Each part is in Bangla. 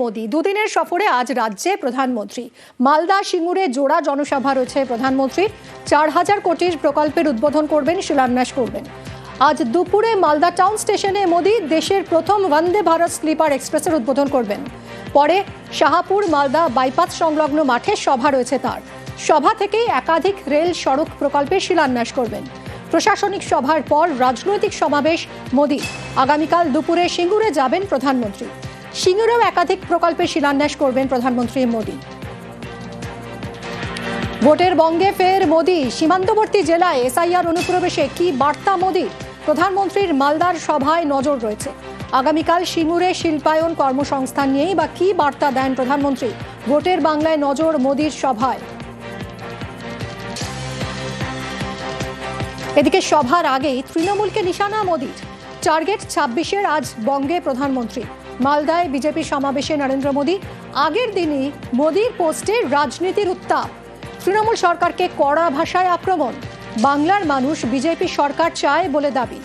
মোদী দুদিনের সফরে আজ রাজ্যে প্রধানমন্ত্রী। মালদা সিঙ্গুরে জোড়া জনসভা রয়েছে প্রধানমন্ত্রীর। 4000 কোটির প্রকল্পের উদ্বোধন করবেন, শিলান্যাস করবেন। আজ দুপুরে মালদা টাউন স্টেশনে মোদী দেশের প্রথম বন্দে ভারত স্লিপার এক্সপ্রেসের উদ্বোধন করবেন। পরে শাহপুর মালদা বাইপাস সংলগ্ন মাঠে সভা রয়েছে তার। সভা থেকেই একাধিক রেল সড়ক প্রকল্পের শিলান্যাস করবেন। প্রশাসনিক সভার পর রাজনৈতিক সমাবেশ মোদী। আগামীকাল দুপুরে সিঙ্গুরে যাবেন প্রধানমন্ত্রী। সিঙ্গুরেও একাধিক প্রকল্পের শিলান্যাস করবেন প্রধানমন্ত্রী মোদী। ভোটের বঙ্গে ফের মোদী। সীমান্তবর্তী জেলায় এসআইআর অনুপ্রবেশে কি বার্তা মোদীর? প্রধানমন্ত্রীর মালদার সভায় নজর রয়েছে। আগামীকাল সিঙ্গুরে শিল্পায়ন কর্মসংস্থান নিয়েই বা কি বার্তা দেন প্রধানমন্ত্রী? ভোটের বাংলায় নজর মোদীর সভায়। এদিকে সভার আগেই তৃণমূলকে নিশানা মোদীর। টার্গেট 26-এর আজ বঙ্গে প্রধানমন্ত্রী। মালদায় বিজেপি সমাবেশে নরেন্দ্র মোদী। আগের দিনই মোদীর পোস্টে রাজনীতির উত্তাপ। তৃণমূল সরকারকে কড়া ভাষায় আক্রমণ। বাংলার মানুষ বিজেপি সরকার চায় বলে দাবি।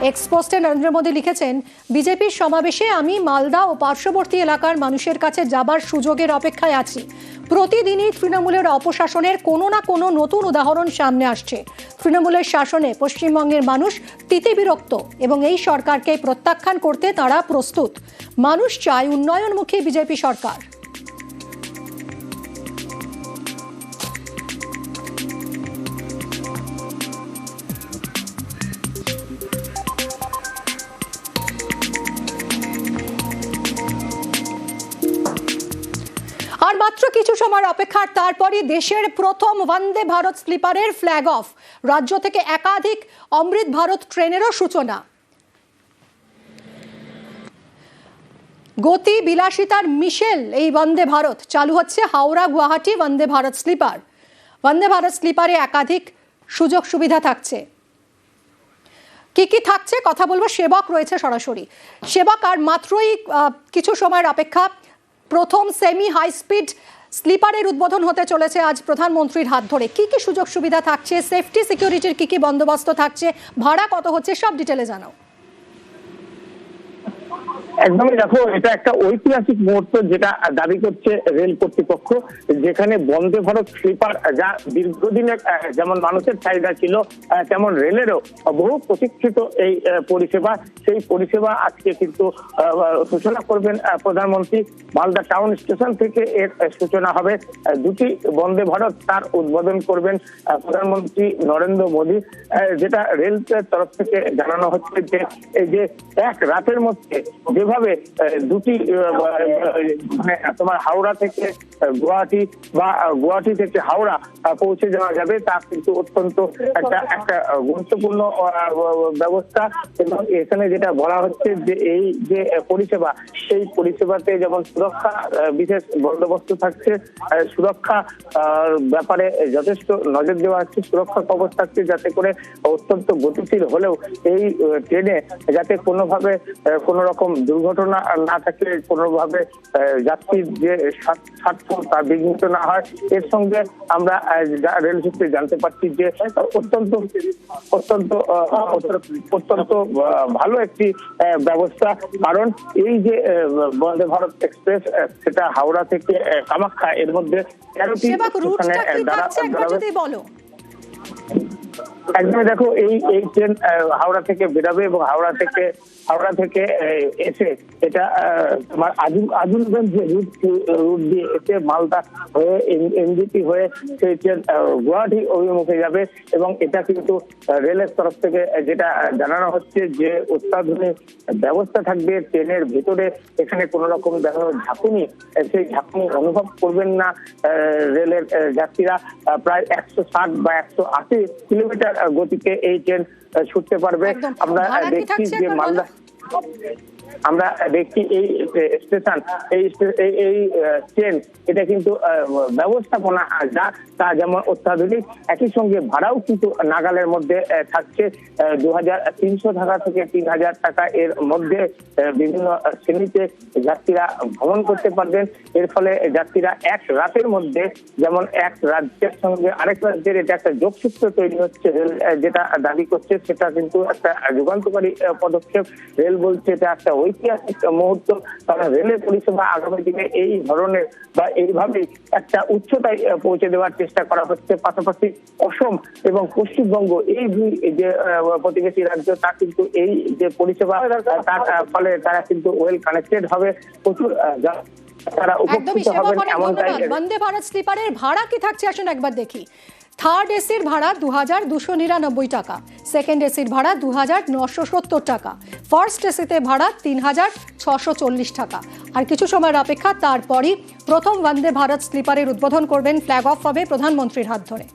এক্স পোস্টে নরেন্দ্র মোদী লিখেছেন, বিজেপির সমাবেশে আমি মালদা ও পার্শ্ববর্তী এলাকার মানুষের কাছে যাবার সুযোগের অপেক্ষায় আছি। প্রতিদিনই তৃণমূলের অপশাসনের কোনো না কোনো নতুন উদাহরণ সামনে আসছে। তৃণমূলের শাসনে পশ্চিমবঙ্গের মানুষ তিতিবিরক্ত এবং এই সরকারকে প্রত্যাখ্যান করতে তারা প্রস্তুত। মানুষ চায় উন্নয়নমুখী বিজেপি সরকার। আর মাত্র কিছু সময়ের অপেক্ষার তারপরই দেশের প্রথম বন্দে ভারত স্লিপারের ফ্ল্যাগ অফ। রাজ্য থেকে একাধিক অমৃত ভারত ট্রেনেরও সূচনা। গতি বিলাসিতার মিশেল এই বন্দে ভারত। চালু হচ্ছে হাওড়া গুয়াহাটি বন্দে ভারত স্লিপার। বন্দে ভারত স্লিপারে একাধিক সুযোগ সুবিধা থাকছে। কি কি থাকছে কথা বলবো, সেবক রয়েছে সরাসরি। সেবক, আর মাত্রই কিছু সময়ের অপেক্ষা, প্রথম সেমি হাই স্পিড স্লিপারের উদ্বোধন হতে চলেছে আজ প্রধানমন্ত্রীর হাত ধরে। কি কি সুযোগ সুবিধা থাকছে, সেফটি সিকিউরিটির কি কি বন্দোবস্ত থাকছে, ভাড়া কত হচ্ছে, সব ডিটেলে জানাও। একদমই, দেখো, এটা একটা ঐতিহাসিক মুহূর্ত যেটা দাবি করছে রেল কর্তৃপক্ষ, যেখানে বন্দে ভারত স্লিপার যা দীর্ঘদিনের যেমন মানুষের চাহিদা ছিল, তেমন রেলেরও বহু প্রতীক্ষিত এই পরিষেবা, সেই পরিষেবা আজকে কিন্তু সূচনা করবেন প্রধানমন্ত্রী। মালদা টাউন স্টেশন থেকে এর সূচনা হবে। দুটি বন্দে ভারত তার উদ্বোধন করবেন প্রধানমন্ত্রী নরেন্দ্র মোদী। যেটা রেলের তরফ থেকে জানানো হচ্ছে যে এই যে এক রাতের মধ্যে যেভাবে দুটি তোমার হাওড়া থেকে গুয়াহাটি বা গুয়াহাটি থেকে হাওড়া পৌঁছে যাওয়া যাবে, তা কিন্তু অত্যন্ত একটা গুরুত্বপূর্ণ ব্যবস্থা। এবং এখানে যেটা বলা হচ্ছে যে এই যে পরিষেবা, সেই পরিষেবাতে যেমন সুরক্ষা বিশেষ বন্দোবস্ত থাকছে, সুরক্ষা ব্যাপারে যথেষ্ট নজর দেওয়া হচ্ছে, সুরক্ষা কবচ থাকছে, যাতে করে অত্যন্ত গতিশীল হলেও এই ট্রেনে যাতে কোনোভাবে কোনো রকম দুর্ঘটনা না থাকে, কোনোভাবে যাত্রীর যে স্বার্থ তা বিঘ্নিত না হয়। এর সঙ্গে আমরা রেল সূত্রে জানতে পারছি যে অত্যন্ত অত্যন্ত অত্যন্ত ভালো একটি ব্যবস্থা। কারণ এই যে বন্দে ভারত এক্সপ্রেস, সেটা হাওড়া থেকে কামাখ্যা, এর মধ্যে 13টি একদমই, দেখো, এই ট্রেন হাওড়া থেকে বেরোবে এবং হাওড়া থেকে এসে এটা তোমার আজুলগঞ্জ রুট দিয়ে এসে মালদা হয়ে এনজিপি হয়ে সেই ট্রেন গুয়াহাটি অভিমুখে যাবে। এবং এটা কিন্তু রেলের তরফ থেকে যেটা জানানো হচ্ছে যে অত্যাধুনিক ব্যবস্থা থাকবে ট্রেনের ভেতরে। এখানে কোন রকম ঝাঁকুনি, সেই ঝাঁকুনি অনুভব করবেন না রেলের যাত্রীরা। প্রায় 160 বা 180 কিলোমিটার গতিতে এই ট্রেন ছুটতে পারবে। আমরা দেখছি যে মালদা, আমরা দেখছি এই স্টেশন, এই ট্রেন, এটা কিন্তু ব্যবস্থাপনা যা তা যেমন অত্যাধুনিক, একই সঙ্গে ভাড়াও কিন্তু নাগালের মধ্যে থাকছে। 2300 টাকা থেকে 3000 টাকা এর মধ্যে বিভিন্ন শ্রেণীতে যাত্রীরা ভ্রমণ করতে পারবেন। এর ফলে যাত্রীরা এক রাতের মধ্যে যেমন এক রাজ্যের সঙ্গে আরেক রাজ্যের এটা একটা যোগসূত্র তৈরি হচ্ছে, রেল যেটা দাবি করছে সেটা কিন্তু একটা যুগান্তকারী পদক্ষেপ। রেল বলছে এটা একটা ঐতিহাসিক মুহূর্ত, কারণ রেলের পরিষেবা আগামী দিনে এই ধরনের বা এইভাবেই একটা উচ্চতায় পৌঁছে দেওয়ার চেষ্টা করা হচ্ছে। পাশাপাশি অসম এবং পশ্চিমবঙ্গ এই দুই যে প্রতিবেশী রাজ্য, তা কিন্তু এই যে পরিষেবা তার ফলে তারা কিন্তু ওয়েল কানেক্টেড হবে, প্রচুর তারা উপকৃত হবেন এমনটাই। বন্দে ভারত স্লিপারের ভাড়া কি থাকছে আসুন একবার দেখি। থার্ড এসির ভাড়া 2299 টাকা, সেকেন্ড এসির ভাড়া 2970 টাকা, ফার্স্ট এসিতে ভাড়া 3640 টাকা। আর কিছু সময়ের অপেক্ষা, তারপরই প্রথম বন্দে ভারত স্লিপারের উদ্বোধন করবেন, ফ্ল্যাগ অফ হবে প্রধানমন্ত্রীর হাত ধরে।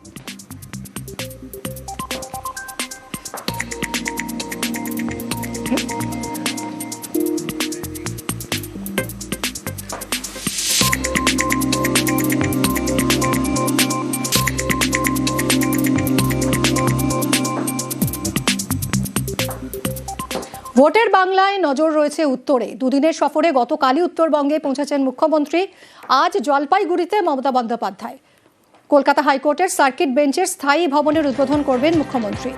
ভোটের বাংলায় নজর রয়েছে উত্তরে। দুদিনের সফরে গতকালই উত্তরবঙ্গে পৌঁছেছেন মুখ্যমন্ত্রী। আজ জলপাইগুড়িতে মমতা বন্দ্যোপাধ্যায়। কলকাতা হাইকোর্টের সার্কিট বেঞ্চের স্থায়ী ভবনের উদ্বোধন করবেন মুখ্যমন্ত্রী।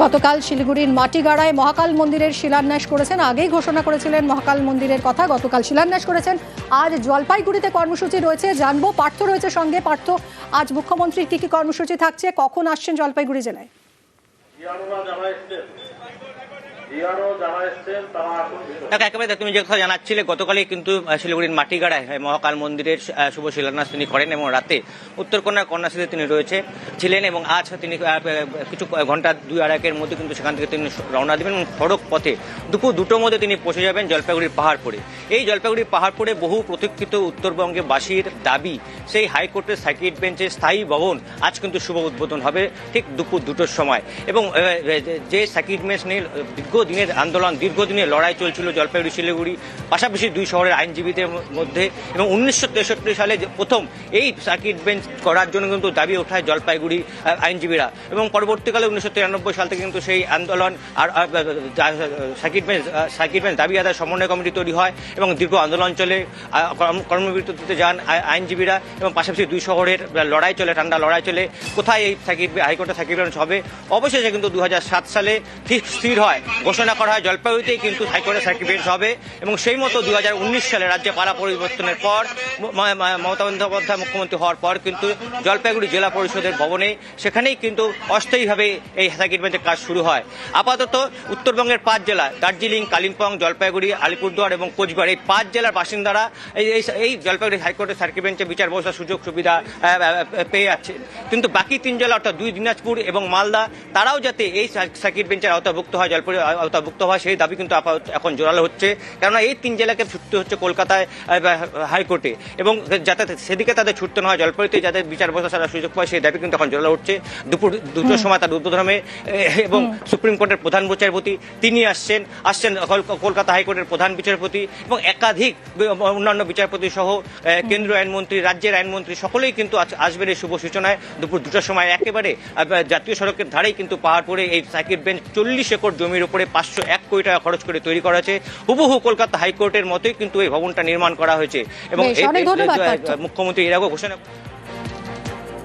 গতকাল শিলিগুড়ির মাটিগাড়ায় মহাকাল মন্দিরের শিলান্যাস করেছেন। আগেই ঘোষণা করেছিলেন মহাকাল মন্দিরের কথা, গতকাল শিলান্যাস করেছেন। আজ জলপাইগুড়িতে কর্মসূচি রয়েছে, জানবো। পার্থ রয়েছে সঙ্গে। পার্থ, আজ মুখ্যমন্ত্রীর কি কি কর্মসূচি থাকছে, কখন আসছেন জলপাইগুড়ি জেলায়? একেবারে তুমি যে কথা জানাচ্ছিলে, গতকালই কিন্তু শিলিগুড়ির মাটিগাড়ায় মহাকাল মন্দিরের শুভ শিলান্যাস তিনি করেন এবং রাতে উত্তরকন্যা কন্যাশ্রীতে তিনি ছিলেন এবং আজ তিনি কিছু ঘন্টা 2-2.5 মধ্যে কিন্তু সেখান থেকে তিনি রওনা দেবেন এবং সড়ক পথে দুপুর 2টোর মধ্যে তিনি পৌঁছে যাবেন জলপাইগুড়ির পাহাড়পুরে। এই জলপাইগুড়ির পাহাড়পুরে বহু প্রতীক্ষিত উত্তরবঙ্গবাসীর দাবি, সেই হাইকোর্টের সার্কিট বেঞ্চের স্থায়ী ভবন আজ কিন্তু শুভ উদ্বোধন হবে ঠিক দুপুর 2টোর সময়। এবং যে সার্কিট বেঞ্চ নিয়ে দীর্ঘদিনের আন্দোলন, দীর্ঘদিনের লড়াই চলছিল জলপাইগুড়ি শিলিগুড়ি পাশাপাশি দুই শহরের আইনজীবীদের মধ্যে, এবং 1963 সালে প্রথম এই সার্কিট বেঞ্চ করার জন্য কিন্তু দাবি ওঠায় জলপাইগুড়ি আইনজীবীরা, এবং পরবর্তীকালে 1993 সাল থেকে কিন্তু সেই আন্দোলন আর সার্কিট বেঞ্চ দাবি আদায় সমন্বয় কমিটি তৈরি হয় এবং দীর্ঘ আন্দোলন চলে, কর্মবিরতিতে যান আইনজীবীরা এবং পাশাপাশি দুই শহরের লড়াই চলে, ঠান্ডা লড়াই চলে কোথায় এই হাইকোর্টের সার্কিট বেঞ্চ হবে। অবশেষে কিন্তু 2007 সালে ঠিক স্থির হয়, ঘোষণা করা হয় জলপাইগুড়িতেই কিন্তু হাইকোর্টের সার্কিট বেঞ্চ হবে। এবং সেই মতো 2019 সালে রাজ্যে পালা পরিবর্তনের পর মমতা বন্দ্যোপাধ্যায় মুখ্যমন্ত্রী হওয়ার পর কিন্তু জলপাইগুড়ি জেলা পরিষদের ভবনে সেখানেই কিন্তু অস্থায়ীভাবে এই সার্কিট বেঞ্চের কাজ শুরু হয়। আপাতত উত্তরবঙ্গের 5 জেলা দার্জিলিং, কালিম্পং, জলপাইগুড়ি, আলিপুরদুয়ার এবং কোচবিহার, এই 5 জেলার বাসিন্দারা এই জলপাইগুড়ি হাইকোর্টের সার্কিট বেঞ্চে বিচার বসার সুযোগ সুবিধা পেয়ে যাচ্ছে। কিন্তু বাকি 3 জেলা অর্থাৎ 2 দিনাজপুর এবং মালদা, তারাও যাতে এই সার্কিট বেঞ্চের আওতাভুক্ত হয়, জলপাইগুড়ি আওতাভুক্ত হয়, সেই দাবি কিন্তু এখন জোরালো হচ্ছে। কেননা এই 3 জেলাকে ছুটতে হচ্ছে কলকাতায় হাইকোর্টে, এবং যাতে সেদিকে তাদের ছুটতে না হয়, জলপাইগুড়িতে যাতে বিচার বসার সুযোগ পায়, সেই দাবি কিন্তু এখন জোরালো হচ্ছে। দুপুর 2টোর সময় তার উদ্বোধন হবে এবং সুপ্রিম কোর্টের প্রধান বিচারপতি তিনি আসছেন কলকাতা হাইকোর্টের প্রধান বিচারপতি এবং একাধিক অন্যান্য বিচারপতি সহ কেন্দ্রীয় আইনমন্ত্রী, রাজ্যের আইনমন্ত্রী সকলেই কিন্তু আসবেন এই শুভ সূচনায়। দুপুর 2টোর সময় একেবারে জাতীয় সড়কের ধারেই কিন্তু পাহাড়পুরে এই সার্কিট বেঞ্চ 40 একর জমির উপরে 501 কোটি টাকা খরচ করে তৈরি করা হয়েছে। হুবহু কলকাতা হাইকোর্টের মতোই কিন্তু এই ভবনটা নির্মাণ করা হয়েছে এবং মুখ্যমন্ত্রী এর আগেও ঘোষণা